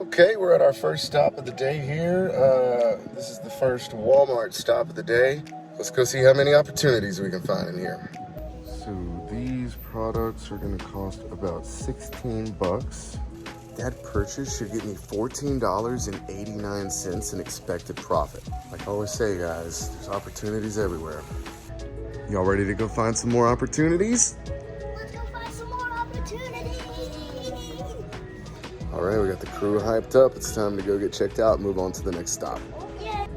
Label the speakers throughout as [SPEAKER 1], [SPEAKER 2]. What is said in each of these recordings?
[SPEAKER 1] Okay, we're at our first stop of the day here. This is the first Walmart stop of the day. Let's go see how many opportunities we can find in here. So these products are gonna cost about 16 bucks. That purchase should get me $14.89 in expected profit. Like I always say, guys, there's opportunities everywhere. Y'all ready to go find some more opportunities?
[SPEAKER 2] Let's go find some more opportunities.
[SPEAKER 1] All right, we got the crew hyped up. It's time to go get checked out and move on to the next stop.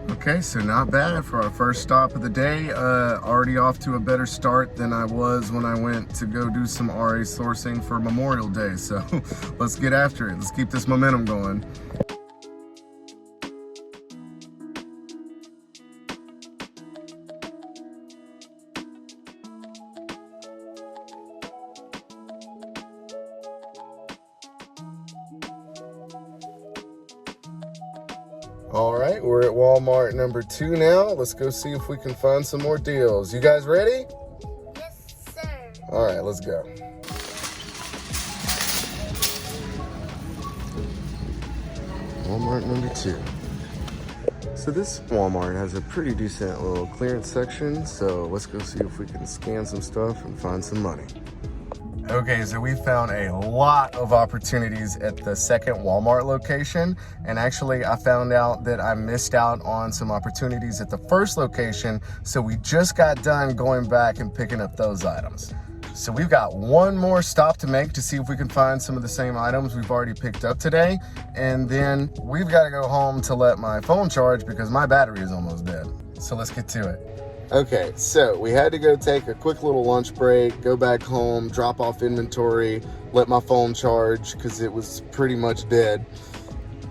[SPEAKER 1] Okay, so not bad for our first stop of the day. Already off to a better start than I was when I went to go do some RA sourcing for Memorial Day. So let's get after it. Let's keep this momentum going. All right, we're at Walmart number 2 now. Let's go see if we can find some more deals. You guys ready?
[SPEAKER 2] Yes, sir.
[SPEAKER 1] All right, let's go. Walmart number 2. So this Walmart has a pretty decent little clearance section, so let's go see if we can scan some stuff and find some money. Okay, so we found a lot of opportunities at the second Walmart location, and actually I found out that I missed out on some opportunities at the first location, so we just got done going back and picking up those items. So we've got one more stop to make to see if we can find some of the same items we've already picked up today, and then we've got to go home to let my phone charge because my battery is almost dead. So let's get to it. Okay, so we had to go take a quick little lunch break, go back home, drop off inventory, let my phone charge because it was pretty much dead.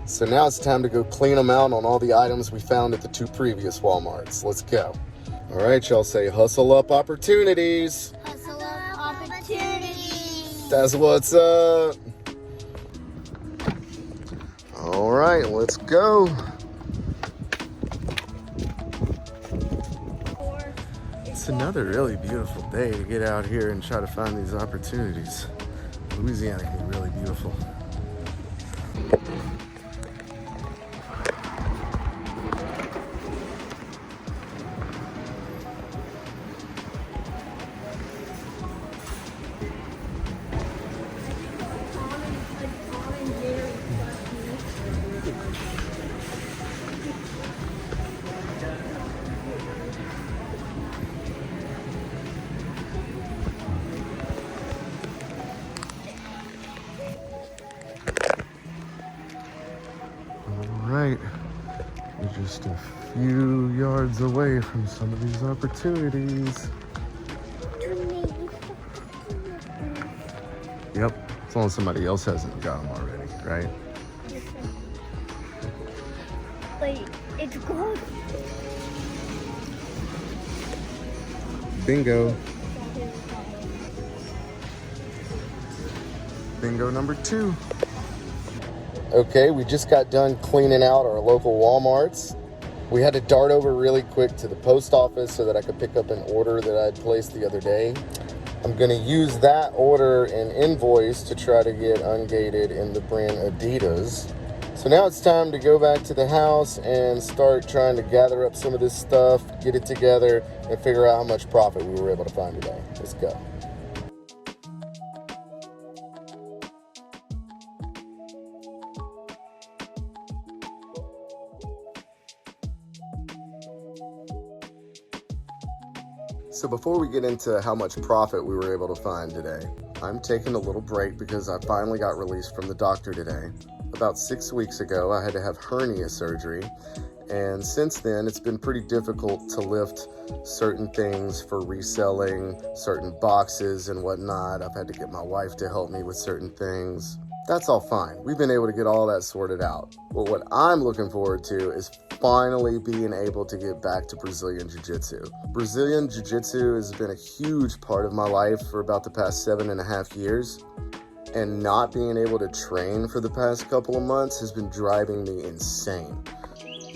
[SPEAKER 1] So now it's time to go clean them out on all the items we found at the 2 previous Walmarts. Let's go. All right, y'all say hustle up opportunities.
[SPEAKER 2] Hustle up opportunities.
[SPEAKER 1] That's what's up. All right, let's go. It's another really beautiful day to get out here and try to find these opportunities. Louisiana can be really beautiful. Right, we're just a few yards away from some of these opportunities. Yep, as long as somebody else hasn't got them already, right?
[SPEAKER 2] Wait, it's gold.
[SPEAKER 1] Bingo. Bingo number 2. Okay, we just got done cleaning out our local Walmarts. We had to dart over really quick to the post office so that I could pick up an order that I'd placed the other day. I'm gonna use that order and invoice to try to get ungated in the brand Adidas. So now it's time to go back to the house and start trying to gather up some of this stuff, get it together, and figure out how much profit we were able to find today. Let's go. So before we get into how much profit we were able to find today, I'm taking a little break because I finally got released from the doctor today. About 6 weeks ago, I had to have hernia surgery, and since then it's been pretty difficult to lift certain things for reselling, certain boxes and whatnot. I've had to get my wife to help me with certain things. That's all fine. We've been able to get all that sorted out. But what I'm looking forward to is finally being able to get back to Brazilian Jiu-Jitsu. Brazilian Jiu-Jitsu has been a huge part of my life for about the past 7.5 years. And not being able to train for the past couple of months has been driving me insane.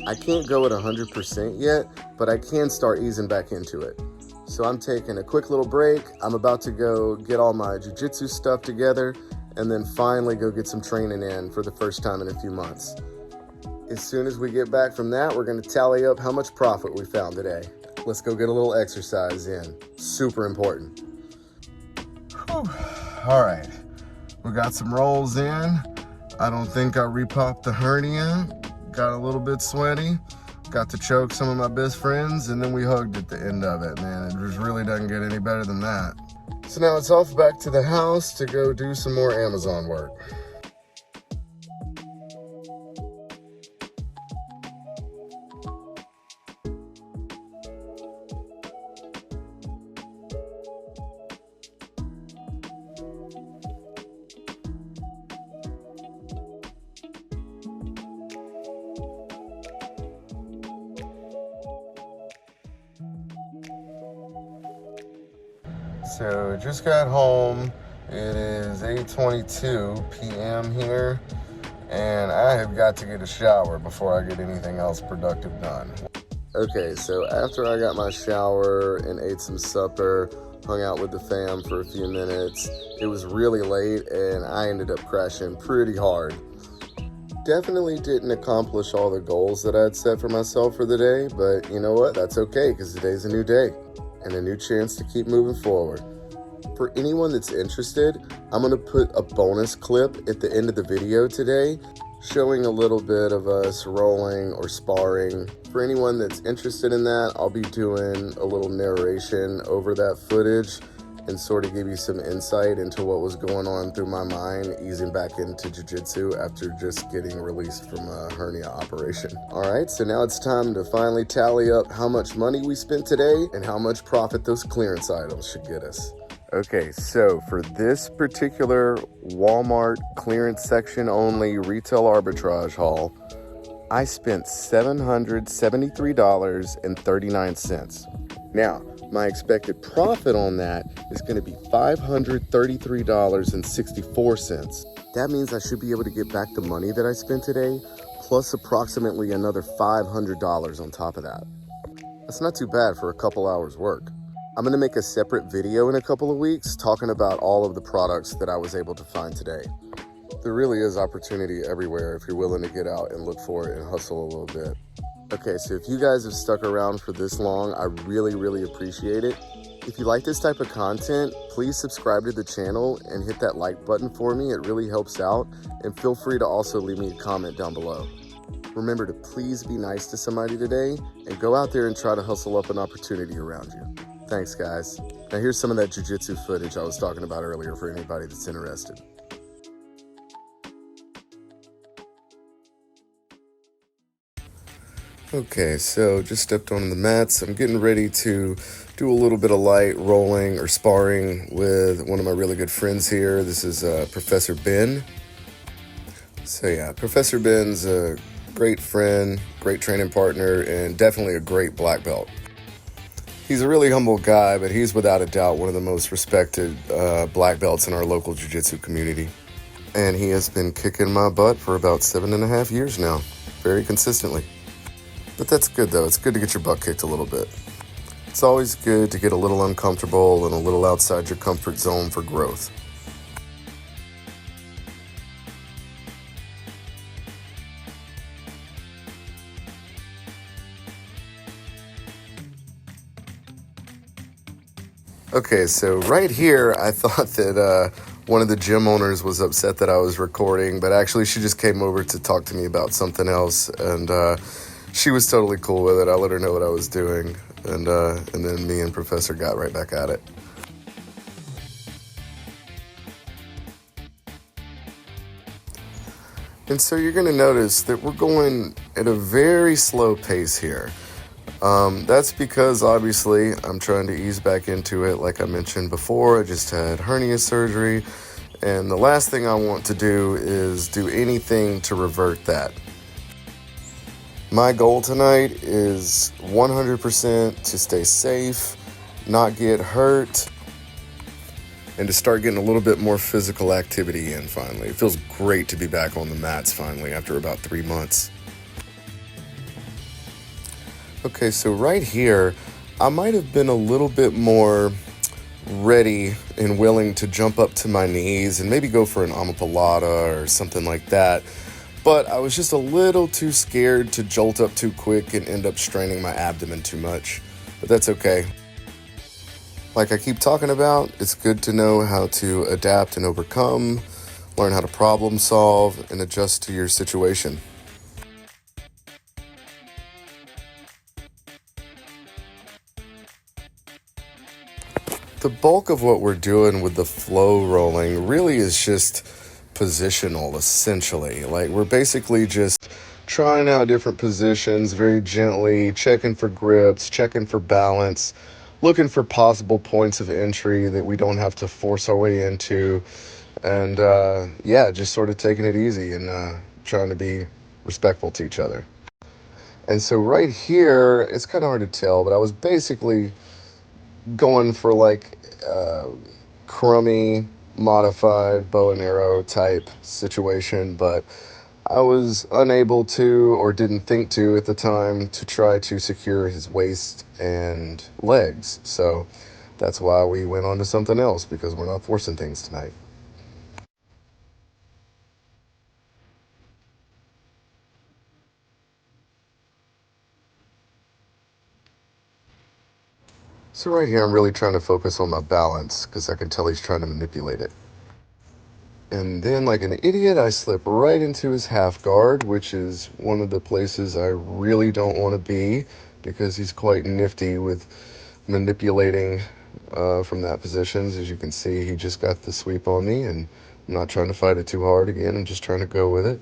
[SPEAKER 1] I can't go at 100% yet, but I can start easing back into it. So I'm taking a quick little break. I'm about to go get all my jiu-jitsu stuff together, and then finally go get some training in for the first time in a few months. As soon as we get back from that, we're gonna tally up how much profit we found today. Let's go get a little exercise in. Super important. Whew. All right, we got some rolls in. I don't think I repopped the hernia. Got a little bit sweaty. Got to choke some of my best friends, and then we hugged at the end of it, man. It just really doesn't get any better than that. So now it's off back to the house to go do some more Amazon work. So just got home. It is 8:22 p.m. here, and I have got to get a shower before I get anything else productive done. Okay, so after I got my shower and ate some supper, hung out with the fam for a few minutes, it was really late and I ended up crashing pretty hard. Definitely didn't accomplish all the goals that I'd set for myself for the day, but you know what? That's okay, because today's a new day and a new chance to keep moving forward. For anyone that's interested, I'm gonna put a bonus clip at the end of the video today showing a little bit of us rolling or sparring. For anyone that's interested in that, I'll be doing a little narration over that footage and sort of give you some insight into what was going on through my mind easing back into jiu-jitsu after just getting released from a hernia operation. All right, so now it's time to finally tally up how much money we spent today and how much profit those clearance items should get us. Okay, so for this particular Walmart clearance section only retail arbitrage haul, I spent $773.39. Now, my expected profit on that is going to be $533.64. That means I should be able to get back the money that I spent today, plus approximately another $500 on top of that. That's not too bad for a couple hours work. I'm going to make a separate video in a couple of weeks talking about all of the products that I was able to find today. There really is opportunity everywhere if you're willing to get out and look for it and hustle a little bit. Okay, so if you guys have stuck around for this long, I really appreciate it. If you like this type of content, please subscribe to the channel and hit that like button for me. It really helps out. And feel free to also leave me a comment down below. Remember to please be nice to somebody today and go out there and try to hustle up an opportunity around you. Thanks, guys. Now here's some of that jiu-jitsu footage I was talking about earlier for anybody that's interested. Okay, so just stepped on the mats. I'm getting ready to do a little bit of light rolling or sparring with one of my really good friends here. This is Professor Ben. So yeah, Professor Ben's a great friend, great training partner, and definitely a great black belt. He's a really humble guy, but he's without a doubt one of the most respected black belts in our local jiu-jitsu community. And he has been kicking my butt for about 7.5 years now, very consistently. But that's good though, it's good to get your butt kicked a little bit. It's always good to get a little uncomfortable and a little outside your comfort zone for growth. Okay, so right here, I thought that one of the gym owners was upset that I was recording, but actually she just came over to talk to me about something else, and she was totally cool with it. I let her know what I was doing, and then me and Professor got right back at it. And so you're going to notice that we're going at a very slow pace here. That's because obviously I'm trying to ease back into it. Like I mentioned before, I just had hernia surgery, and the last thing I want to do is do anything to revert that. My goal tonight is 100% to stay safe, not get hurt, and to start getting a little bit more physical activity in finally. It feels great to be back on the mats finally after about 3 months. Okay, so right here, I might have been a little bit more ready and willing to jump up to my knees and maybe go for an omoplata or something like that. But I was just a little too scared to jolt up too quick and end up straining my abdomen too much. But that's okay. Like I keep talking about, it's good to know how to adapt and overcome, learn how to problem solve, and adjust to your situation. The bulk of what we're doing with the flow rolling really is just positional, essentially. Like we're basically just trying out different positions very gently, checking for grips, checking for balance, looking for possible points of entry that we don't have to force our way into, and just sort of taking it easy and trying to be respectful to each other. And so right here, it's kind of hard to tell, but I was basically going for like crummy modified bow and arrow type situation, but I was unable to, or didn't think to at the time, to try to secure his waist and legs. So that's why we went on to something else, because we're not forcing things tonight. So right here, I'm really trying to focus on my balance, because I can tell he's trying to manipulate it. And then, like an idiot, I slip right into his half guard, which is one of the places I really don't want to be, because he's quite nifty with manipulating from that position. As you can see, he just got the sweep on me, and I'm not trying to fight it too hard again. I'm just trying to go with it.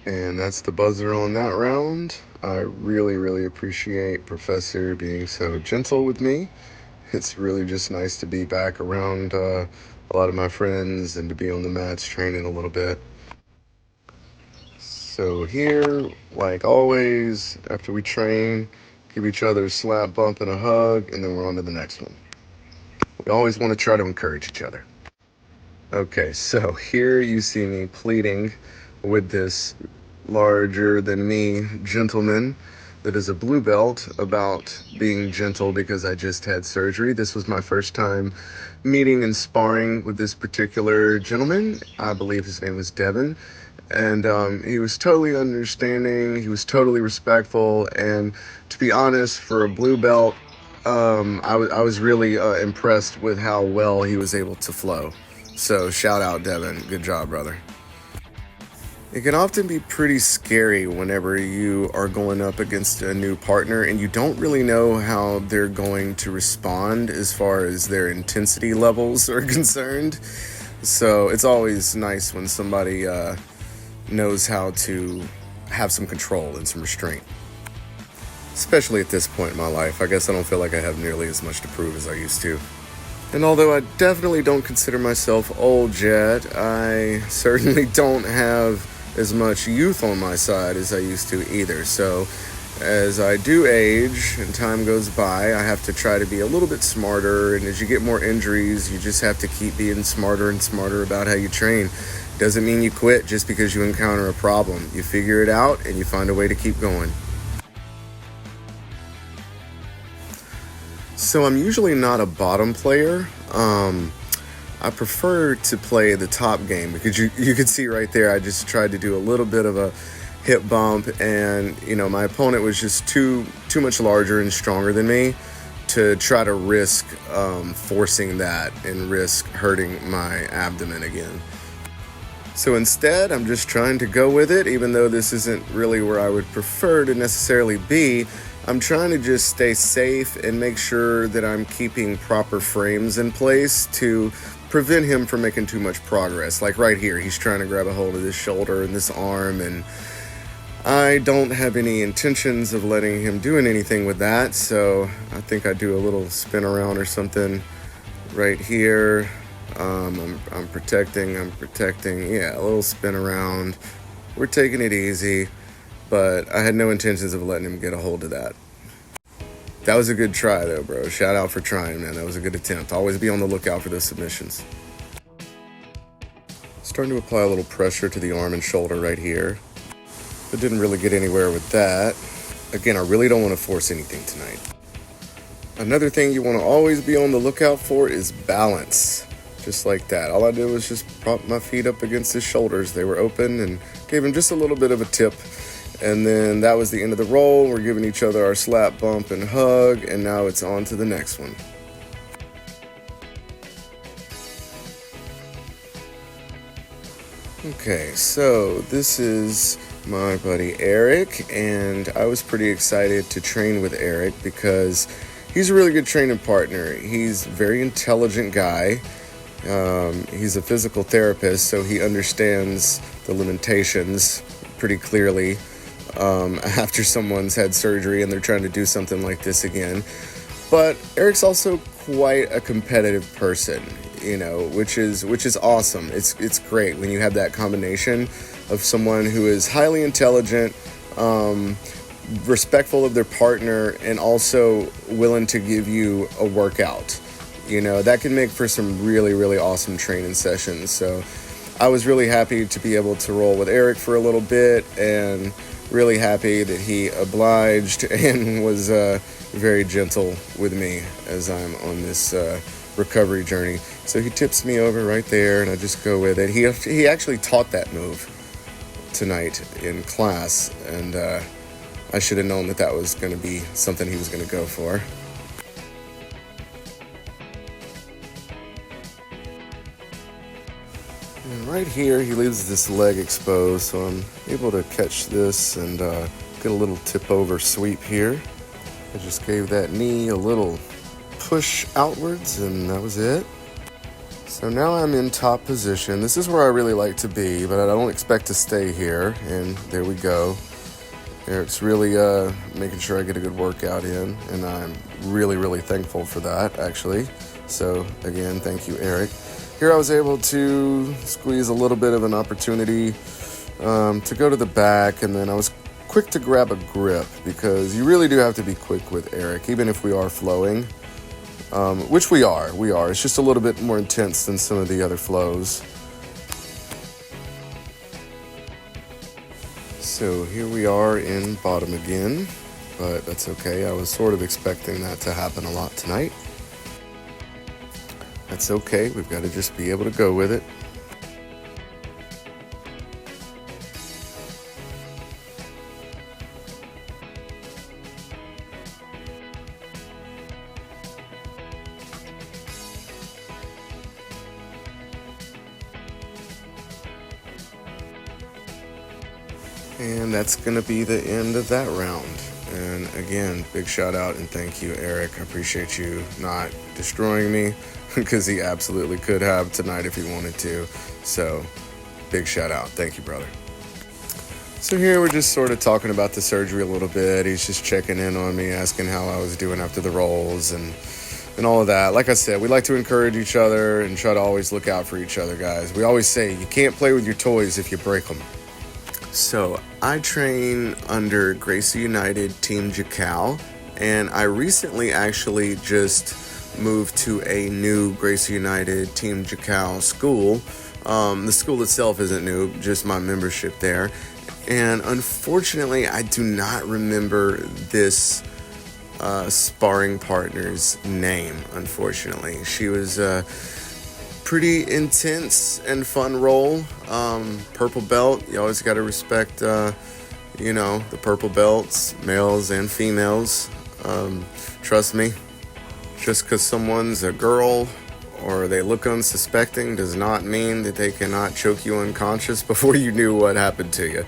[SPEAKER 1] And that's the buzzer on that round. I really, really appreciate Professor being so gentle with me. It's really just nice to be back around a lot of my friends and to be on the mats training a little bit. So here, like always, after we train, give each other a slap, bump, and a hug, and then we're on to the next one. We always want to try to encourage each other. Okay, so here you see me pleading with this larger than me gentleman that is a blue belt about being gentle because I just had surgery. This was my first time meeting and sparring with this particular gentleman. I believe his name was Devin. And he was totally understanding. He was totally respectful. And to be honest, for a blue belt, I was really impressed with how well he was able to flow. So shout out, Devin. Good job, brother. It can often be pretty scary whenever you are going up against a new partner and you don't really know how they're going to respond as far as their intensity levels are concerned. So it's always nice when somebody knows how to have some control and some restraint. Especially at this point in my life. I guess I don't feel like I have nearly as much to prove as I used to. And although I definitely don't consider myself old yet, I certainly don't have as much youth on my side as I used to either. So as I do age and time goes by, I have to try to be a little bit smarter. And as you get more injuries, you just have to keep being smarter and smarter about how you train. Doesn't mean you quit just because you encounter a problem. You figure it out and you find a way to keep going. So I'm usually not a bottom player. I prefer to play the top game because you can see right there, I just tried to do a little bit of a hip bump, and my opponent was just too much larger and stronger than me to try to risk forcing that and risk hurting my abdomen again. So instead, I'm just trying to go with it, even though this isn't really where I would prefer to necessarily be. I'm trying to just stay safe and make sure that I'm keeping proper frames in place to prevent him from making too much progress. Like right here, he's trying to grab a hold of this shoulder and this arm, and I don't have any intentions of letting him doing anything with that. So I think I do a little spin around or something right here. I'm protecting. Yeah, a little spin around. We're taking it easy, but I had no intentions of letting him get a hold of that. That was a good try though, bro. Shout out for trying, man. That was a good attempt. Always be on the lookout for those submissions. Starting to apply a little pressure to the arm and shoulder right here, but didn't really get anywhere with that. again, I really don't want to force anything tonight. Another thing you want to always be on the lookout for is balance. Just like that. All I did was just prop my feet up against his shoulders. They were open and gave him just a little bit of a tip. And then that was the end of the roll. We're giving each other our slap, bump, and hug. And now it's on to the next one. Okay, so this is my buddy Eric, and I was pretty excited to train with Eric because he's a really good training partner. He's a very intelligent guy. He's a physical therapist, so he understands the limitations pretty clearly after someone's had surgery and they're trying to do something like this again. But Eric's also quite a competitive person, you know, which is awesome. It's great when you have that combination of someone who is highly intelligent, respectful of their partner, and also willing to give you a workout. You know, that can make for some really, really awesome training sessions. So I was really happy to be able to roll with Eric for a little bit, and really happy that he obliged and was very gentle with me as I'm on this recovery journey. So he tips me over right there, and I just go with it. He actually taught that move tonight in class, and I should have known that was going to be something he was going to go for. And right here, he leaves this leg exposed, so I'm able to catch this and get a little tip over sweep here. I just gave that knee a little push outwards, and that was it. So now I'm in top position. This is where I really like to be, but I don't expect to stay here. And there we go. Eric's really making sure I get a good workout in, and I'm really, really thankful for that, actually. So again, thank you, Eric. Here I was able to squeeze a little bit of an opportunity to go to the back, and then I was quick to grab a grip, because you really do have to be quick with Eric, even if we are flowing, which we are. It's just a little bit more intense than some of the other flows. So here we are in bottom again, but that's okay. I was sort of expecting that to happen a lot tonight. That's okay, we've got to just be able to go with it. And that's going to be the end of that round. And again, big shout out and thank you, Eric. I appreciate you not destroying me, because he absolutely could have tonight if he wanted to. So big shout out. Thank you, brother. So here we're just sort of talking about the surgery a little bit. He's just checking in on me, asking how I was doing after the rolls and all of that. Like I said, we like to encourage each other and try to always look out for each other, guys. We always say you can't play with your toys if you break them. So I train under Gracie United Team Jacal, and I recently actually just moved to a new Gracie United Team Jacal school. The school itself isn't new, just my membership there. And unfortunately, I do not remember this sparring partner's name, unfortunately. She was pretty intense and fun roll. Purple belt, you always got to respect, the purple belts, males and females. Trust me, just because someone's a girl or they look unsuspecting does not mean that they cannot choke you unconscious before you knew what happened to you.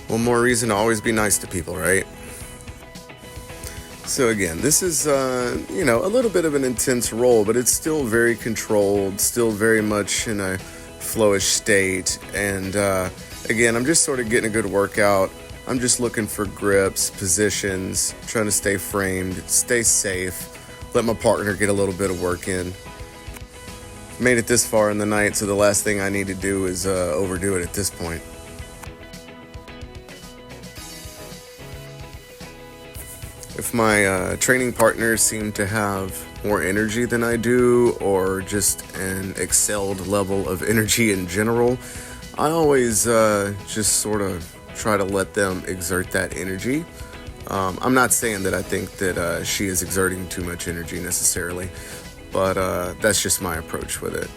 [SPEAKER 1] One more reason to always be nice to people, right? So again, this is, a little bit of an intense roll, but it's still very controlled, still very much in a flowish state. And again, I'm just sort of getting a good workout. I'm just looking for grips, positions, trying to stay framed, stay safe, let my partner get a little bit of work in. Made it this far in the night, so the last thing I need to do is overdo it at this point. If my training partners seem to have more energy than I do, or just an excelled level of energy in general, I always just sort of try to let them exert that energy. I'm not saying that I think that she is exerting too much energy necessarily, but that's just my approach with it.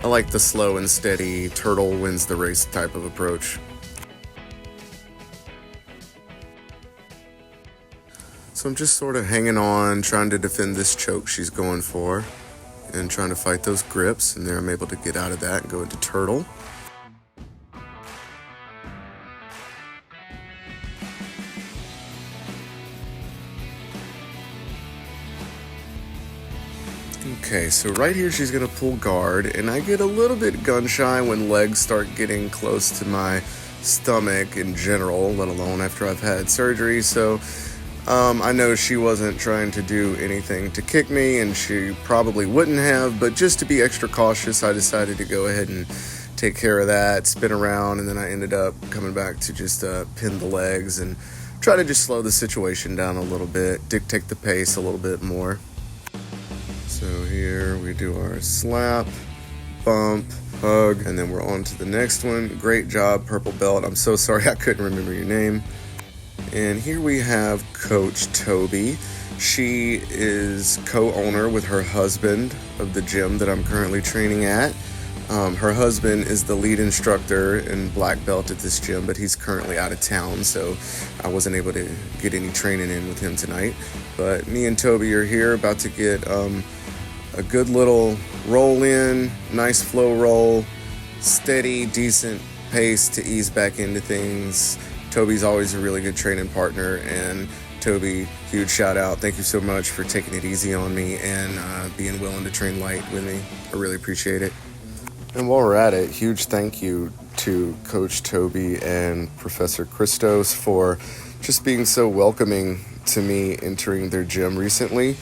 [SPEAKER 1] I like the slow and steady, turtle wins the race type of approach. So I'm just sort of hanging on, trying to defend this choke she's going for, and trying to fight those grips, and there I'm able to get out of that and go into turtle. Okay, so right here she's gonna pull guard, and I get a little bit gun shy when legs start getting close to my stomach in general, let alone after I've had surgery. So I know she wasn't trying to do anything to kick me, and she probably wouldn't have, but just to be extra cautious, I decided to go ahead and take care of that, spin around, and then I ended up coming back to just pin the legs and try to just slow the situation down a little bit, dictate the pace a little bit more. So here we do our slap, bump, hug, and then we're on to the next one. Great job, purple belt. I'm so sorry I couldn't remember your name. And here we have Coach Toby. She is co-owner with her husband of the gym that I'm currently training at. Her husband is the lead instructor and black belt at this gym, but he's currently out of town, so I wasn't able to get any training in with him tonight. But me and Toby are here about to get a good little roll in, nice flow roll, steady, decent pace to ease back into things. Toby's always a really good training partner, and Toby, huge shout out. Thank you so much for taking it easy on me and being willing to train light with me. I really appreciate it. And while we're at it, huge thank you to Coach Toby and Professor Christos for just being so welcoming to me entering their gym recently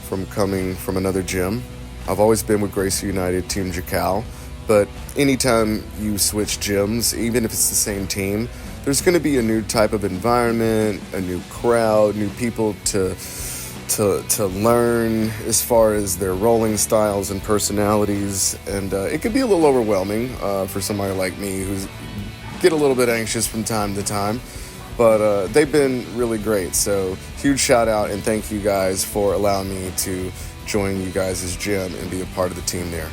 [SPEAKER 1] from coming from another gym. I've always been with Gracie United Team Jacal, but anytime you switch gyms, even if it's the same team, there's going to be a new type of environment, a new crowd, new people to learn as far as their rolling styles and personalities, and it can be a little overwhelming for somebody like me who's get a little bit anxious from time to time, but they've been really great. So huge shout out and thank you guys for allowing me to join you guys' gym and be a part of the team there.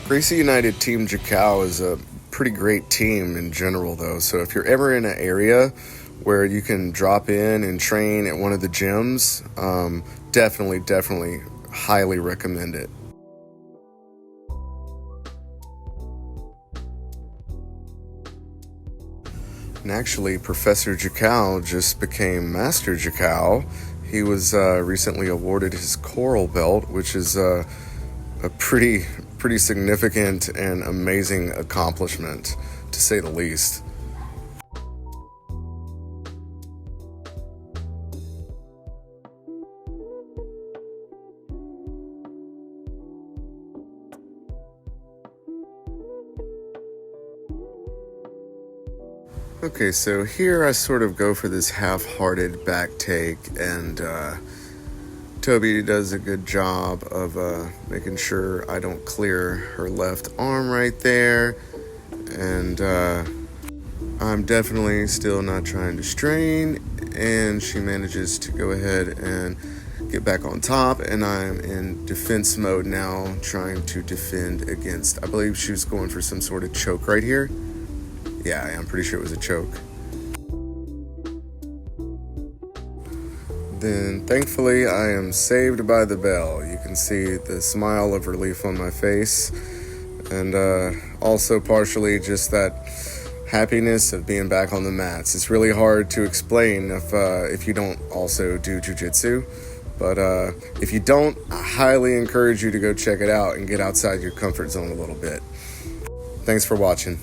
[SPEAKER 1] Gracie United Team Jacal is a pretty great team in general though, so if you're ever in an area where you can drop in and train at one of the gyms, definitely highly recommend it. And actually, Professor Jacal just became Master Jacal. He was recently awarded his coral belt, which is a pretty significant and amazing accomplishment, to say the least. Okay, so here I sort of go for this half-hearted back take, and Toby does a good job of making sure I don't clear her left arm right there, and I'm definitely still not trying to strain, and she manages to go ahead and get back on top, and I'm in defense mode now, trying to defend against, I believe she was going for some sort of choke right here. Yeah, I'm pretty sure it was a choke. Then, thankfully, I am saved by the bell. You can see the smile of relief on my face, and also partially just that happiness of being back on the mats. It's really hard to explain if you don't also do jiu-jitsu, but if you don't, I highly encourage you to go check it out and get outside your comfort zone a little bit. Thanks for watching.